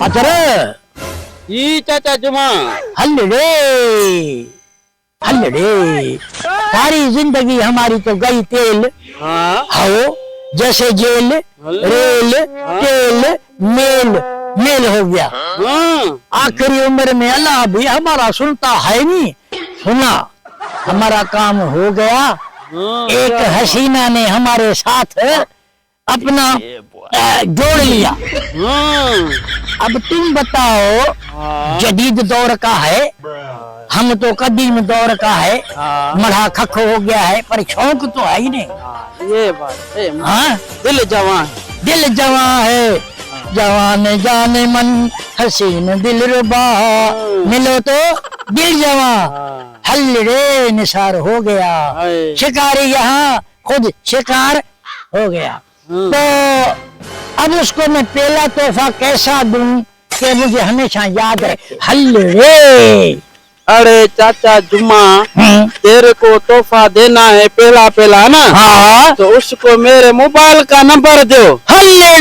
अतर जी चाचा जुमा। हल्ले हल्ले सारी जिंदगी हमारी तो गई तेल। हाँ हो जैसे जेल रेल तेल मेल मेल हो गया। हाँ आखिरी उम्र में अल्लाह भी हमारा सुनता है नहीं। सुना हमारा काम हो गया। एक हसीना ने हमारे साथ अपना जोड़ लिया। अब तुम बताओ जदीद दौर का है, हम तो कदीम दौर का है। मढ़ा खख हो गया है पर शौक तो है ही नहीं। ये बात है। हाँ दिल जवान दिल जवान है, जवान जाने मन हसीन दिल रुबा। मिलो तो दिल जवान हल्ले निसार हो गया। शिकारी यहाँ खुद शिकार हो गया। तो अब उसको मैं पहला तोहफा कैसा दूं कि मुझे हमेशा याद है। हल्ले अरे चाचा जुमा, तेरे को तोहफा देना है पहला पहला ना। हाँ तो उसको मेरे मोबाइल का नंबर दो। हल्ले